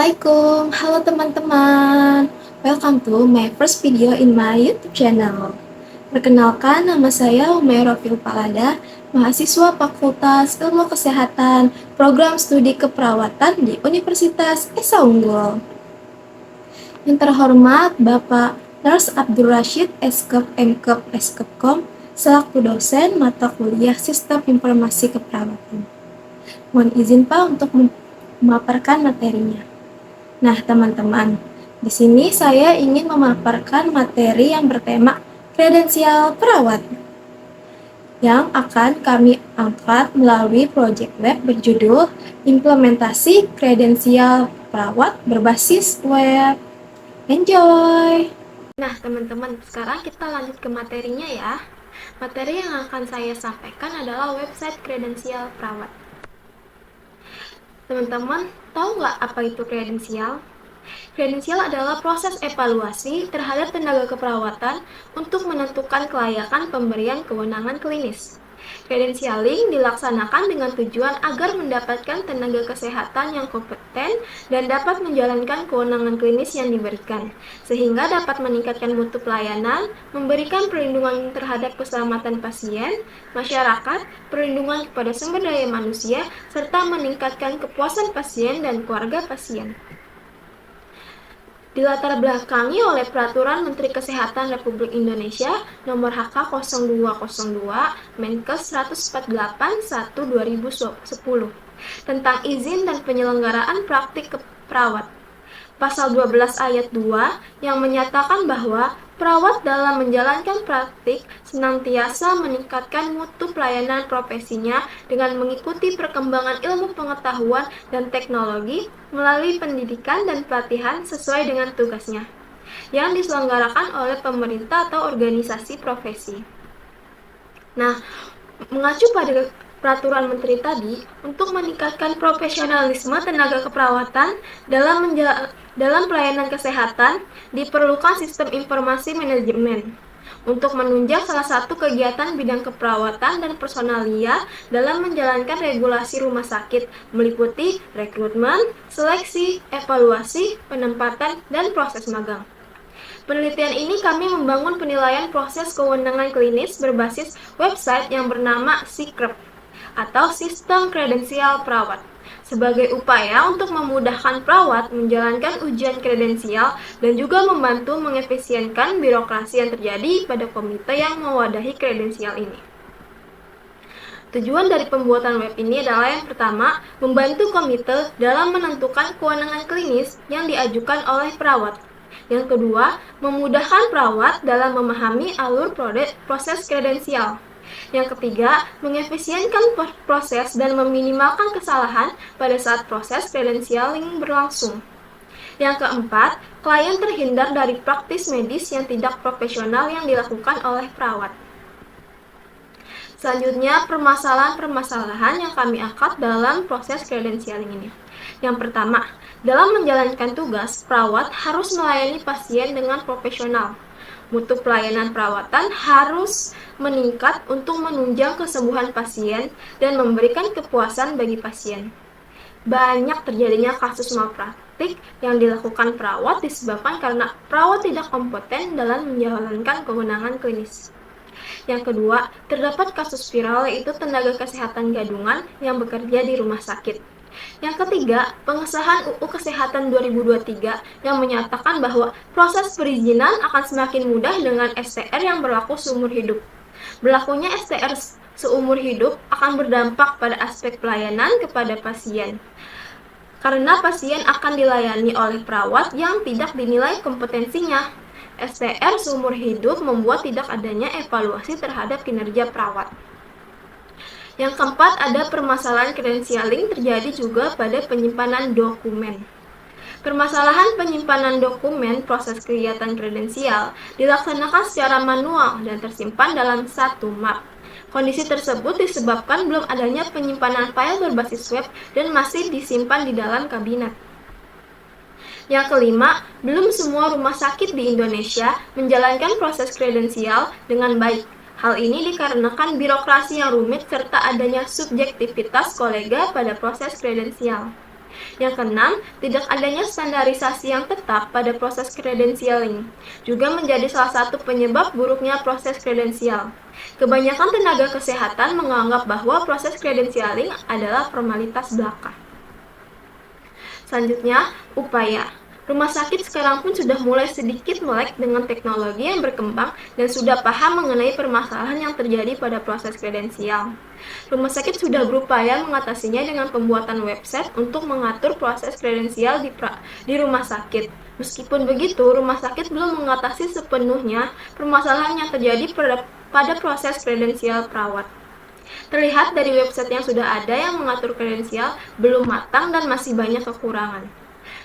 Assalamualaikum, halo teman-teman. Welcome to my first video in my YouTube channel. Perkenalkan, nama saya Umairah Palada, mahasiswa Fakultas Ilmu Kesehatan, Program Studi Keperawatan di Universitas Esa Unggul. Yang terhormat Bapak Nurse Abdul Rashid, Eskep, Mkep, Eskepkom, selaku dosen mata kuliah Sistem Informasi Keperawatan. Mohon izin Pak untuk memaparkan materinya. Nah, teman-teman, di sini saya ingin memaparkan materi yang bertema kredensial perawat yang akan kami angkat melalui proyek web berjudul Implementasi Kredensial Perawat Berbasis Web. Enjoy! Nah, teman-teman, sekarang kita lanjut ke materinya ya. Materi yang akan saya sampaikan adalah website kredensial perawat. Teman-teman, tahu nggak apa itu kredensial? Kredensial adalah proses evaluasi terhadap tenaga keperawatan untuk menentukan kelayakan pemberian kewenangan klinis. Kredensialing dilaksanakan dengan tujuan agar mendapatkan tenaga kesehatan yang kompeten dan dapat menjalankan kewenangan klinis yang diberikan, sehingga dapat meningkatkan mutu pelayanan, memberikan perlindungan terhadap keselamatan pasien, masyarakat, perlindungan kepada sumber daya manusia, serta meningkatkan kepuasan pasien dan keluarga pasien. Dilatar belakangi oleh Peraturan Menteri Kesehatan Republik Indonesia Nomor HK 0202 Menkes 148/1/2010 tentang izin dan penyelenggaraan praktik keperawat. Pasal 12 ayat 2 yang menyatakan bahwa perawat dalam menjalankan praktik senantiasa meningkatkan mutu pelayanan profesinya dengan mengikuti perkembangan ilmu pengetahuan dan teknologi melalui pendidikan dan pelatihan sesuai dengan tugasnya, yang diselenggarakan oleh pemerintah atau organisasi profesi. Nah, mengacu pada Peraturan Menteri tadi, untuk meningkatkan profesionalisme tenaga keperawatan dalam pelayanan kesehatan, diperlukan sistem informasi manajemen untuk menunjang salah satu kegiatan bidang keperawatan dan personalia dalam menjalankan regulasi rumah sakit, meliputi rekrutmen, seleksi, evaluasi, penempatan, dan proses magang. Penelitian ini kami membangun penilaian proses kewenangan klinis berbasis website yang bernama SIKREP atau Sistem Kredensial Perawat sebagai upaya untuk memudahkan perawat menjalankan ujian kredensial dan juga membantu mengefisienkan birokrasi yang terjadi pada komite yang mewadahi kredensial ini. Tujuan dari pembuatan web ini adalah yang pertama, membantu komite dalam menentukan kewenangan klinis yang diajukan oleh perawat. Yang kedua, memudahkan perawat dalam memahami alur proses kredensial. Yang ketiga, mengefisienkan proses dan meminimalkan kesalahan pada saat proses kredensialing berlangsung. Yang keempat, klien terhindar dari praktis medis yang tidak profesional yang dilakukan oleh perawat. Selanjutnya, permasalahan-permasalahan yang kami angkat dalam proses kredensialing ini. Yang pertama, dalam menjalankan tugas, perawat harus melayani pasien dengan profesional. Mutu pelayanan perawatan harus meningkat untuk menunjang kesembuhan pasien dan memberikan kepuasan bagi pasien. Banyak terjadinya kasus malpraktik yang dilakukan perawat disebabkan karena perawat tidak kompeten dalam menjalankan kewenangan klinis. Yang kedua, terdapat kasus viral yaitu tenaga kesehatan gadungan yang bekerja di rumah sakit. Yang ketiga, pengesahan UU Kesehatan 2023 yang menyatakan bahwa proses perizinan akan semakin mudah dengan STR yang berlaku seumur hidup. Berlakunya STR seumur hidup akan berdampak pada aspek pelayanan kepada pasien, karena pasien akan dilayani oleh perawat yang tidak dinilai kompetensinya. STR seumur hidup membuat tidak adanya evaluasi terhadap kinerja perawat. Yang keempat, ada permasalahan kredensialing terjadi juga pada penyimpanan dokumen. Permasalahan penyimpanan dokumen proses kegiatan kredensial dilaksanakan secara manual dan tersimpan dalam satu map. Kondisi tersebut disebabkan belum adanya penyimpanan file berbasis web dan masih disimpan di dalam kabinet. Yang kelima, belum semua rumah sakit di Indonesia menjalankan proses kredensial dengan baik. Hal ini dikarenakan birokrasi yang rumit serta adanya subjektivitas kolega pada proses kredensial. Yang keenam, tidak adanya standarisasi yang tetap pada proses kredensialing juga menjadi salah satu penyebab buruknya proses kredensial. Kebanyakan tenaga kesehatan menganggap bahwa proses kredensialing adalah formalitas belaka. Selanjutnya, upaya. Rumah sakit sekarang pun sudah mulai sedikit melek dengan teknologi yang berkembang dan sudah paham mengenai permasalahan yang terjadi pada proses kredensial. Rumah sakit sudah berupaya mengatasinya dengan pembuatan website untuk mengatur proses kredensial di rumah sakit. Meskipun begitu, rumah sakit belum mengatasi sepenuhnya permasalahan yang terjadi pada proses kredensial perawat. Terlihat dari website yang sudah ada yang mengatur kredensial belum matang dan masih banyak kekurangan.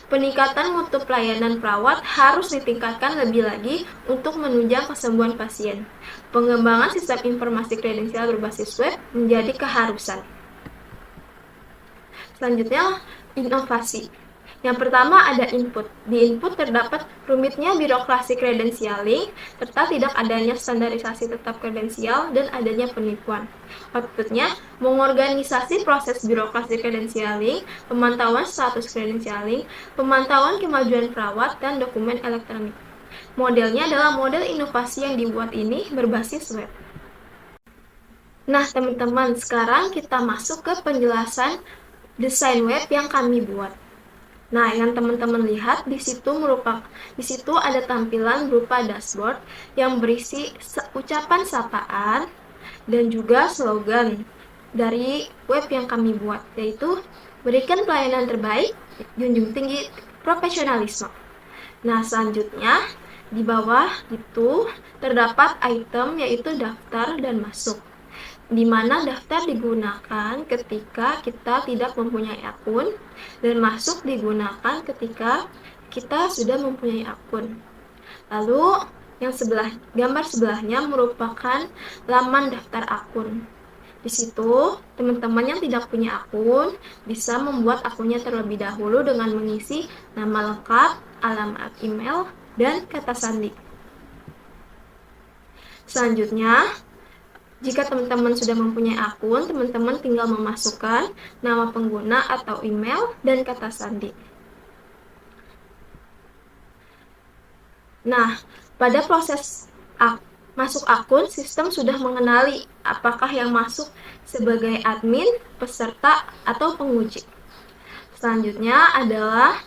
Peningkatan mutu pelayanan perawat harus ditingkatkan lebih lagi untuk menunjang kesembuhan pasien. Pengembangan sistem informasi kredensial berbasis web menjadi keharusan. Selanjutnya, inovasi. Yang pertama ada input. Di input terdapat rumitnya birokrasi kredensialing, serta tidak adanya standarisasi tetap kredensial dan adanya penipuan. Outputnya, mengorganisasi proses birokrasi kredensialing, pemantauan status kredensialing, pemantauan kemajuan perawat, dan dokumen elektronik. Modelnya adalah model inovasi yang dibuat ini berbasis web. Nah, teman-teman, sekarang kita masuk ke penjelasan desain web yang kami buat. Nah, yang teman-teman lihat di situ ada tampilan berupa dashboard yang berisi ucapan sapaan dan juga slogan dari web yang kami buat, yaitu berikan pelayanan terbaik, junjung tinggi profesionalisme. Nah, selanjutnya di bawah itu terdapat item yaitu daftar dan masuk, di mana daftar digunakan ketika kita tidak mempunyai akun dan masuk digunakan ketika kita sudah mempunyai akun. Lalu yang gambar sebelahnya merupakan laman daftar akun. Di situ teman-teman yang tidak punya akun bisa membuat akunnya terlebih dahulu dengan mengisi nama lengkap, alamat email, dan kata sandi. Selanjutnya, jika teman-teman sudah mempunyai akun, teman-teman tinggal memasukkan nama pengguna atau email dan kata sandi. Nah, pada proses masuk akun, sistem sudah mengenali apakah yang masuk sebagai admin, peserta, atau penguji. Selanjutnya adalah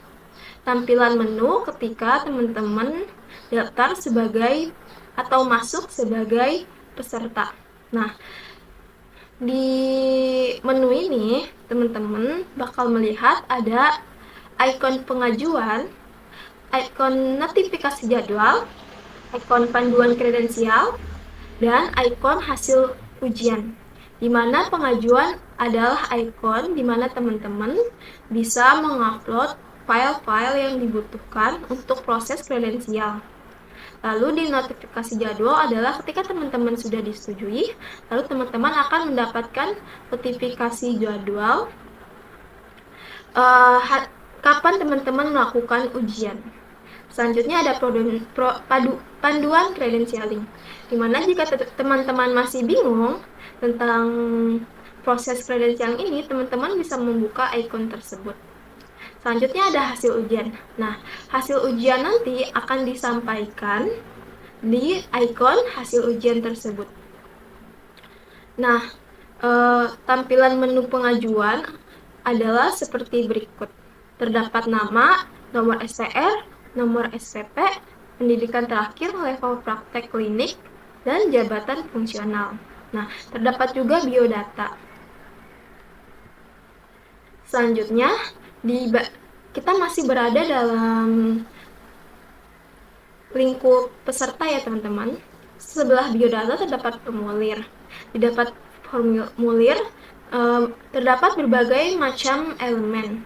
tampilan menu ketika teman-teman daftar sebagai atau masuk sebagai peserta. Nah, di menu ini teman-teman bakal melihat ada ikon pengajuan, ikon notifikasi jadwal, ikon panduan kredensial, dan ikon hasil ujian. Di mana pengajuan adalah ikon di mana teman-teman bisa mengupload file-file yang dibutuhkan untuk proses kredensial. Lalu di notifikasi jadwal adalah ketika teman-teman sudah disetujui, lalu teman-teman akan mendapatkan notifikasi jadwal kapan teman-teman melakukan ujian. Selanjutnya ada panduan kredensialing, di mana jika teman-teman masih bingung tentang proses kredensialing ini, teman-teman bisa membuka ikon tersebut. Selanjutnya ada hasil ujian. Nah, hasil ujian nanti akan disampaikan di ikon hasil ujian tersebut. Nah, tampilan menu pengajuan adalah seperti berikut. Terdapat nama, nomor STR, nomor SPP, pendidikan terakhir, level praktek klinik, dan jabatan fungsional. Nah, terdapat juga biodata. Selanjutnya, kita masih berada dalam lingkup peserta ya teman-teman. Sebelah biodata terdapat formulir. Di dapat formulir terdapat berbagai macam elemen.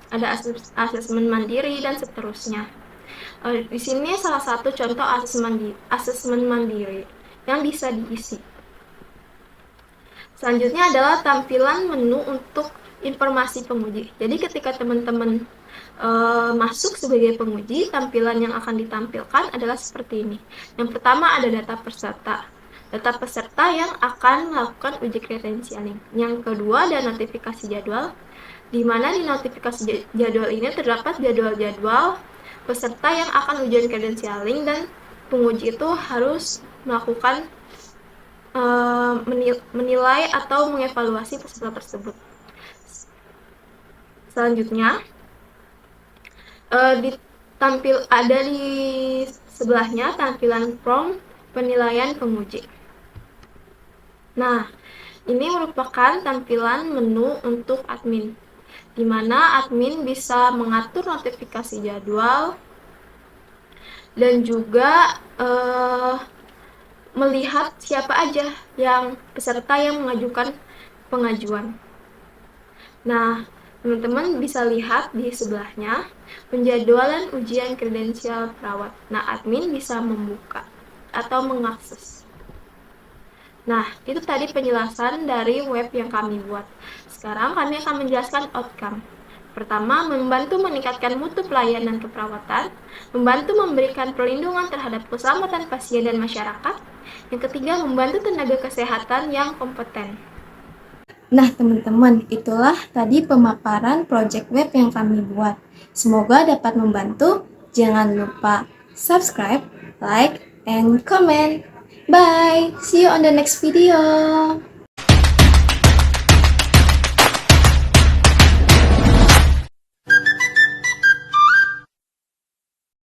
Ada asesmen mandiri dan seterusnya. Di sini salah satu contoh asesmen mandiri yang bisa diisi. Selanjutnya adalah tampilan menu untuk informasi penguji. Jadi ketika teman-teman masuk sebagai penguji, tampilan yang akan ditampilkan adalah seperti ini. Yang pertama ada data peserta. data peserta yang akan melakukan uji kredensialing. Yang kedua ada notifikasi jadwal, di mana di notifikasi jadwal ini terdapat jadwal-jadwal peserta yang akan ujian kredensialing dan penguji itu harus melakukan menilai atau mengevaluasi peserta tersebut. Selanjutnya ada di sebelahnya tampilan form penilaian penguji. Nah, ini merupakan tampilan menu untuk admin, di mana admin bisa mengatur notifikasi jadwal dan juga melihat siapa aja yang peserta yang mengajukan pengajuan. Nah, teman-teman bisa lihat di sebelahnya penjadwalan ujian kredensial perawat. Nah, admin bisa membuka atau mengakses. Nah, itu tadi penjelasan dari web yang kami buat. Sekarang kami akan menjelaskan outcome. Pertama, membantu meningkatkan mutu pelayanan keperawatan, membantu memberikan perlindungan terhadap keselamatan pasien dan masyarakat. Yang ketiga, membantu tenaga kesehatan yang kompeten. Nah, teman-teman, itulah tadi pemaparan project web yang kami buat. Semoga dapat membantu. Jangan lupa subscribe, like, and comment. Bye! See you on the next video!